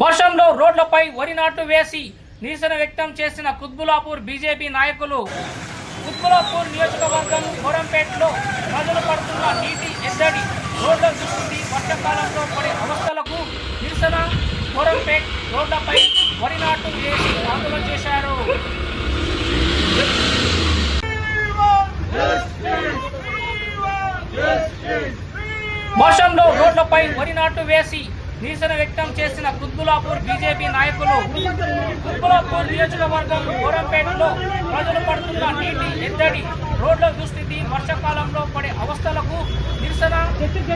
వర్షంలో రోడ్లపై వరి నాటు వేసి నిరసన వ్యక్తం చేసిన కుత్బులాపూర్ బీజేపీ నాయకులు. కుత్బులాపూర్ నియోజకవర్గం కోరంపేటలో ప్రజలు పడుతున్న నీటి ఎద్దడి, రోడ్ల దుస్థితి, వర్షాకాలంలో పడే అవస్థలకు నిరసన కోరంపేట్ రోడ్లపై వరి నాటు వేసి ఆందోళన చేశారు. వర్షంలో రోడ్లపై వరి నాటు వేసి నిరసన వ్యక్తం చేసిన కుత్బులాపూర్ బీజేపీ నాయకులు. కుత్బులాపూర్ నియోజకవర్గం కోరంపేటలో ప్రజలు పడుతున్న నీటి ఎద్దడి, రోడ్ల దుస్థితి, వర్షాకాలంలో పడే అవస్థలకు నిరసన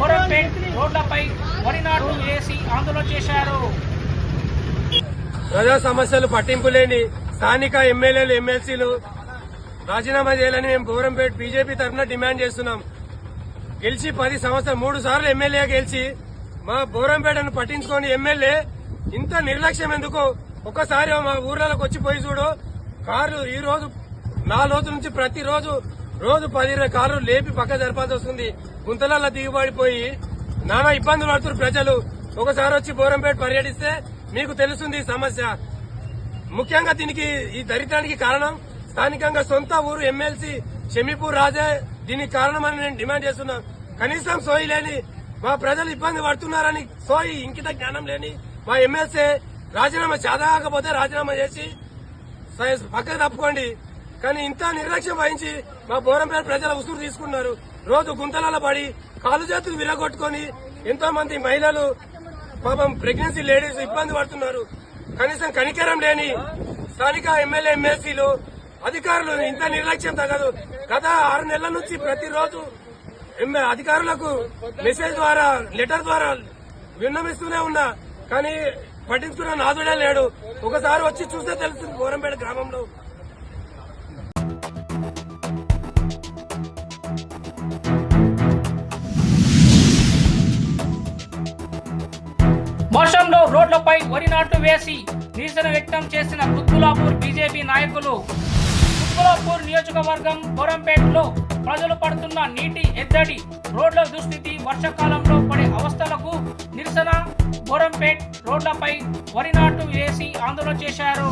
కోరంపేట్ రోడ్లపై వరి నాటు వేసి ఆందోళన చేశారు. ప్రజా సమస్యలు పట్టింపు లేని స్థానిక ఎమ్మెల్యేలు, ఎమ్మెల్సీలు రాజీనామా చేయాలని మేము కోరంపేట బీజేపీ తరఫున డిమాండ్ చేస్తున్నాం. గెలిచి 10 సంవత్సరాలు 3 సార్లు ఎమ్మెల్యే గెలిచి మా బోరంపేటను పట్టించుకొని ఎమ్మెల్యే ఇంత నిర్లక్ష్యం ఎందుకు? ఒక్కసారి మా ఊర్లలోకి వచ్చిపోయి చూడు. కార్లు ఈ రోజు 4 రోజుల నుంచి ప్రతిరోజు 10-20 కార్లు లేపి పక్క జరపాల్సి వస్తుంది. గుంతలలో దిగుబడిపోయి నానా ఇబ్బందులు పడుతున్నారు ప్రజలు. ఒకసారి వచ్చి బోరంపేట పర్యటిస్తే మీకు తెలుస్తుంది ఈ సమస్య. ముఖ్యంగా దీనికి ఈ దరిద్రానికి కారణం స్థానికంగా సొంత ఊరు ఎమ్మెల్సీ షమీపూర్ రాజే దీనికి కారణమని నేను డిమాండ్ చేస్తున్నా. కనీసం సోయి లేని మా ప్రజలు ఇబ్బంది పడుతున్నారని సోయి ఇంకిత జ్ఞానం లేని మా ఎమ్మెల్సీ రాజీనామా చేదకపోతే రాజీనామా చేసి పక్కకు తప్పుకోండి. కానీ ఇంత నిర్లక్ష్యం వహించి మా బోరంపేట ప్రజల ఉసురు తీసుకున్నారు. రోజు గుంతలలో పడి కాలు చేతులు విరగొట్టుకుని ఎంతో మంది మహిళలు, పాపం ప్రెగ్నెన్సీ లేడీస్ ఇబ్బంది పడుతున్నారు. కనీసం కనికరం లేని స్థానిక ఎమ్మెల్యే, ఎమ్మెల్సీలు, అధికారులు ఇంత నిర్లక్ష్యం తగదు. గత 6 నెలల నుంచి ప్రతిరోజు అధికారులకు మెసేజ్ ద్వారా, లెటర్ ద్వారా విన్నవిస్తూనే ఉన్నా. కానీ పట్టించుకున్న నాదుడే లేడు. ఒకసారి వచ్చి చూస్తే తెలుస్తుంది బోరంపేట గ్రామంలో. వర్షంలో రోడ్లపై వరి నాటు వేసి నిరసన వ్యక్తం చేసిన కుత్బులాపూర్ బీజేపీ నాయకులు. కుత్బులాపూర్ నియోజకవర్గం కోరంపేటలో ప్రజలు పడుతున్న నీటి ఎద్దడి, రోడ్ల దుస్థితి, వర్షాకాలంలో పడే అవస్థలకు నిరసన కోరంపేట్ రోడ్లపై వరి నాటు వేసి ఆందోళన చేశారు.